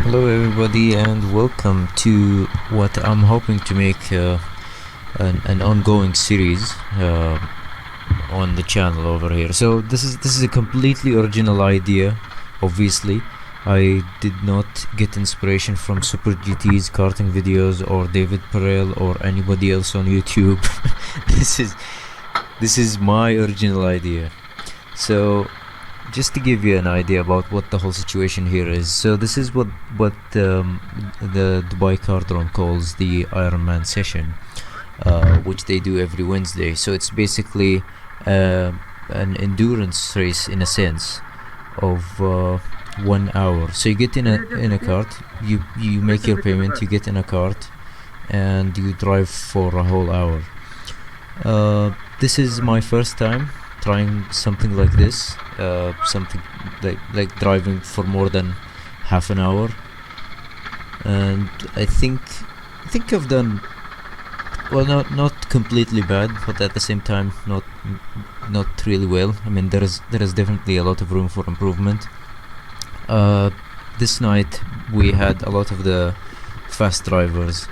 Hello everybody and welcome to what I'm hoping to make an ongoing series on the channel over here. So this is a completely original idea. Obviously, I did not get inspiration from Super GT's karting videos or David Perel or anybody else on YouTube. this is my original idea. So just to give you an idea about what the whole situation here is, so this is what the Dubai Kartdrome calls the Ironman Session, which they do every Wednesday. So it's basically an endurance race in a sense of 1 hour. So you get in a cart, you make your payment, you get in a cart, and you drive for a whole hour. This is my first time trying something like this, something like driving for more than half an hour, and I think I've done well, not completely bad, but at the same time not really well. I mean, there is definitely a lot of room for improvement. This night we had a lot of the fast drivers.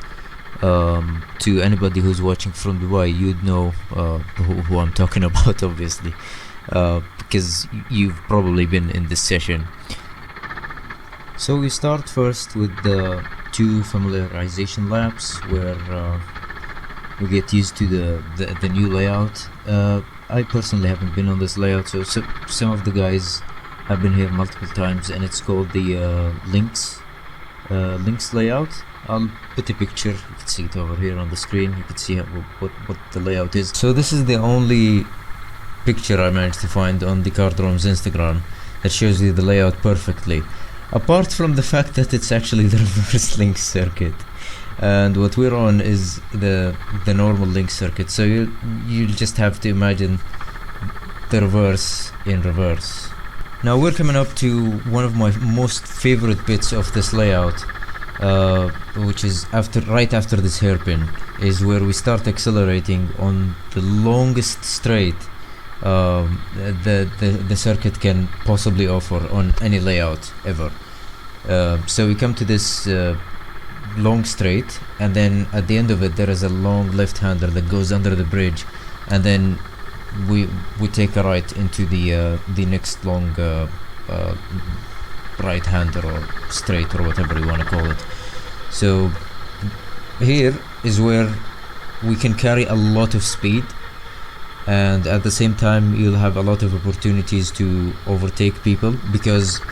To anybody who's watching from Dubai, you'd know who I'm talking about, obviously, because you've probably been in this session. So we start first with the 2 familiarization laps, where we get used to the new layout. I personally haven't been on this layout, so some of the guys have been here multiple times, and it's called the links layout. I'll put a picture, you can see it over here on the screen. You can see what the layout is. So this is the only picture I managed to find on the Kartdrome's Instagram that shows you the layout perfectly, apart from the fact that it's actually the reverse link circuit, and what we're on is the normal link circuit. So you just have to imagine the reverse in reverse. Now we're coming up to one of my most favorite bits of this layout, which is right after this hairpin, is where we start accelerating on the longest straight the circuit can possibly offer on any layout ever. So we come to this long straight, and then at the end of it there is a long left-hander that goes under the bridge, and then we take a right into the next long right-hander or straight or whatever you want to call it. So here is where we can carry a lot of speed, and at the same time you'll have a lot of opportunities to overtake people, because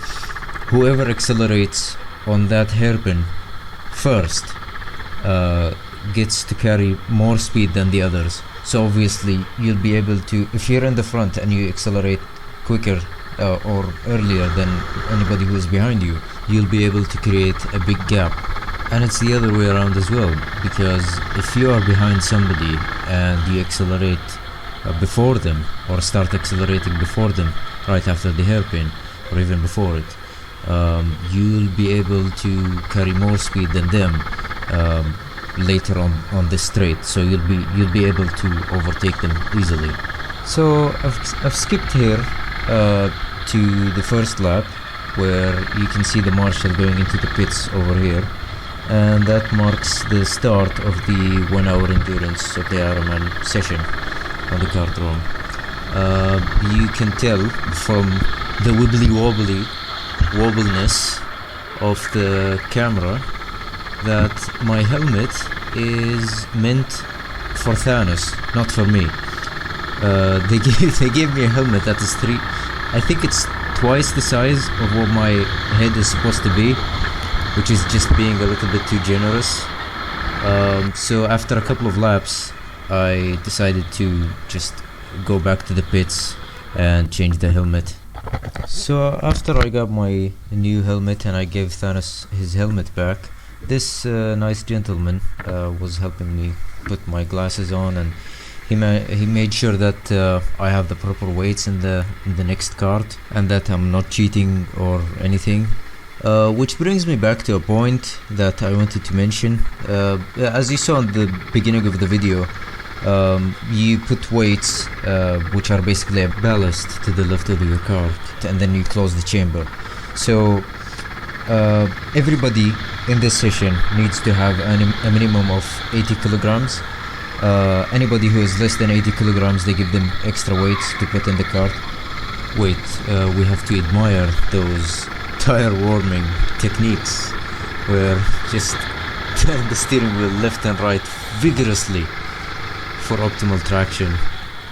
whoever accelerates on that hairpin first gets to carry more speed than the others. So obviously you'll be able to, if you're in the front and you accelerate quicker or earlier than anybody who is behind you, you'll be able to create a big gap. And it's the other way around as well, because if you are behind somebody and you accelerate before them, or start accelerating before them right after the hairpin or even before it, you'll be able to carry more speed than them later on this straight. So you'll be able to overtake them easily. So I've skipped here to the first lap, where you can see the marshal going into the pits over here, and that marks the start of the 1 hour endurance of the Ironman session on the Kartdrome. You can tell from the wobbliness of the camera that my helmet is meant for Thanos, not for me. They gave me a helmet that is I think it's twice the size of what my head is supposed to be, which is just being a little bit too generous. So after a couple of laps, I decided to just go back to the pits and change the helmet. So after I got my new helmet and I gave Thanos his helmet back, this nice gentleman was helping me put my glasses on, and he made sure that I have the proper weights in the next cart, and that I'm not cheating or anything. Which brings me back to a point that I wanted to mention. As you saw in the beginning of the video, you put weights, which are basically a ballast, to the left of your cart, and then you close the chamber. So everybody in this session needs to have a minimum of 80 kilograms. Anybody who is less than 80 kilograms, they give them extra weights to put in the cart. Wait, we have to admire those tire warming techniques where just turn the steering wheel left and right vigorously for optimal traction.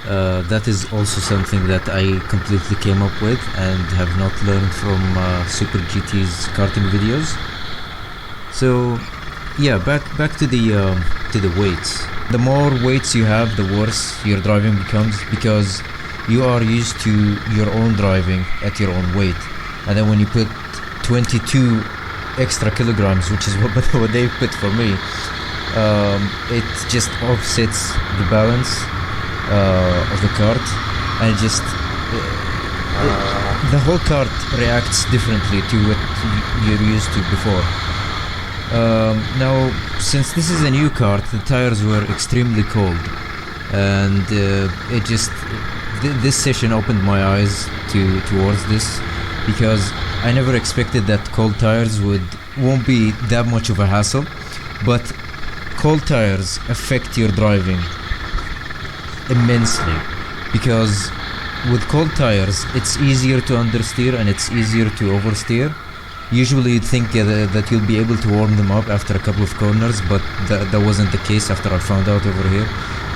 That is also something that I completely came up with and have not learned from Super GT's karting videos. So yeah, back to the weights. The more weights you have, the worse your driving becomes, because you are used to your own driving at your own weight, and then when you put 22 extra kilograms, which is what they put for me, it just offsets the balance of the cart, and the whole cart reacts differently to what you're used to before. Now, since this is a new cart, the tires were extremely cold, and this session opened my eyes towards this, because I never expected that cold tires won't be that much of a hassle, but cold tires affect your driving immensely, because with cold tires it's easier to understeer and it's easier to oversteer. Usually you'd think that you'll be able to warm them up after a couple of corners, but that wasn't the case after I found out over here.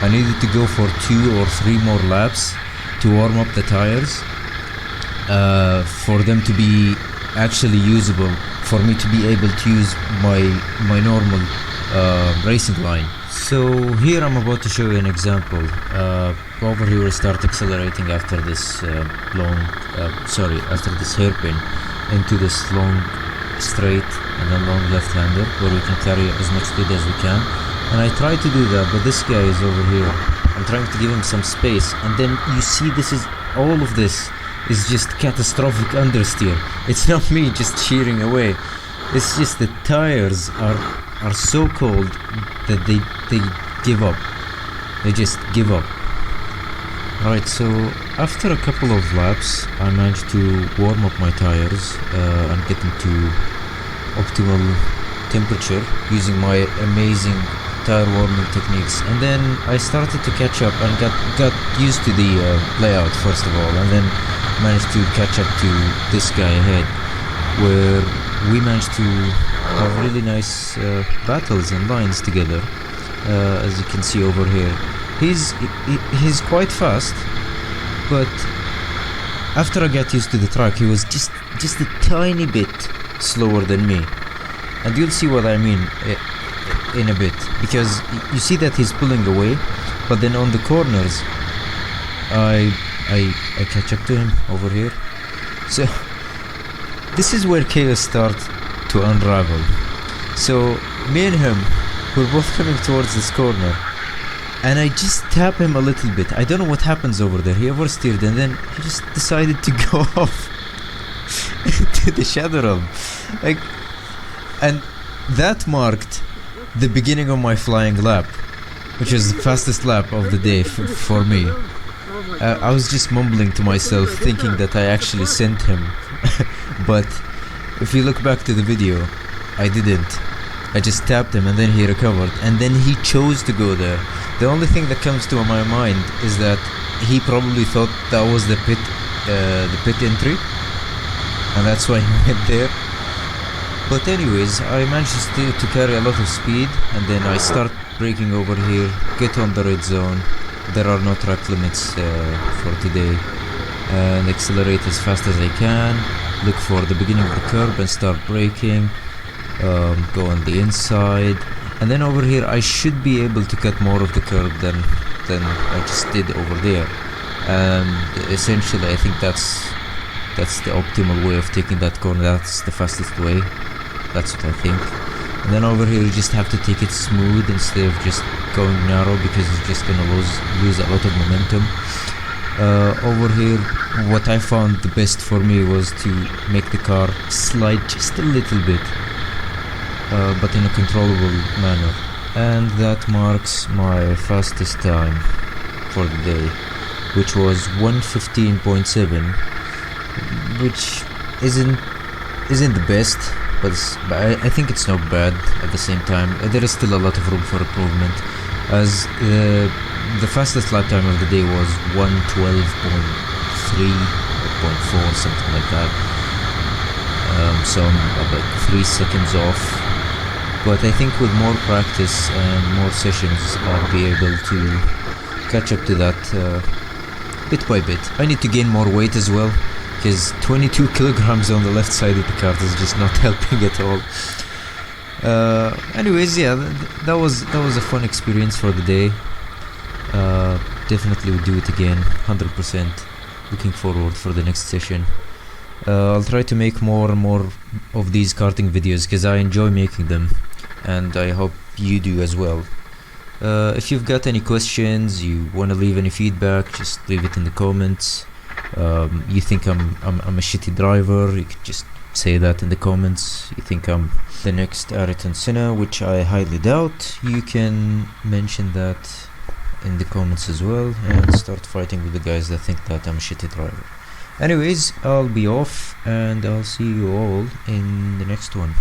I needed to go for 2 or 3 more laps to warm up the tires for them to be actually usable, for me to be able to use my normal racing line. So here I'm about to show you an example. Over here we'll start accelerating after this after this hairpin into this long straight and then long left-hander, where we can carry as much speed as we can. And I try to do that, but this guy is over here. I'm trying to give him some space, and then you see all of this is just catastrophic understeer. It's not me just shearing away. It's just the tires are so cold that they give up. They just give up. Alright, so after a couple of laps, I managed to warm up my tires and get them to optimal temperature using my amazing tire warming techniques. And then I started to catch up and got used to the layout first of all, and then managed to catch up to this guy ahead, where we managed to have really nice battles and lines together, as you can see over here. He's quite fast, but after I got used to the track, he was just a tiny bit slower than me, and you'll see what I mean in a bit, because you see that he's pulling away, but then on the corners I catch up to him over here. So this is where chaos starts to unravel. So me and him, we're both coming towards this corner, and I just tap him a little bit. I don't know what happens over there. He oversteered, and then he just decided to go off into the shadow realm. And that marked the beginning of my flying lap, which is the fastest lap of the day for me. I was just mumbling to myself, thinking that I actually sent him. But if you look back to the video, I didn't. I just tapped him, and then he recovered, and then he chose to go there. The only thing that comes to my mind is that he probably thought that was the pit entry, and that's why he went there. But anyways, I managed to carry a lot of speed, and then I start braking over here, get on the red zone. There are no track limits for today, and accelerate as fast as I can, look for the beginning of the curb and start braking, go on the inside, and then over here I should be able to cut more of the curb than I just did over there. And essentially I think that's the optimal way of taking that corner. That's the fastest way. That's what I think. And then over here you just have to take it smooth instead of just going narrow, because you're just gonna lose a lot of momentum. Over here, what I found the best for me was to make the car slide just a little bit, but in a controllable manner. And that marks my fastest time for the day, which was 1:15.7, which isn't isn't the best, but I think it's not bad at the same time. There is still a lot of room for improvement, as the fastest lap time of the day was 1:12.3.4, something like that. So I'm about 3 seconds off. But I think with more practice and more sessions, I'll be able to catch up to that bit by bit. I need to gain more weight as well, because 22 kilograms on the left side of the cart is just not helping at all. Anyways, yeah, that was a fun experience for the day. Definitely would do it again, 100%. Looking forward for the next session. I'll try to make more and more of these karting videos, because I enjoy making them, and I hope you do as well. If you've got any questions, you want to leave any feedback, just leave it in the comments. You think I'm a shitty driver, you could just say that in the comments. You think I'm the next Ayrton Senna, which I highly doubt, you can mention that in the comments as well, and start fighting with the guys that think that I'm a shitty driver. Anyways, I'll be off, and I'll see you all in the next one.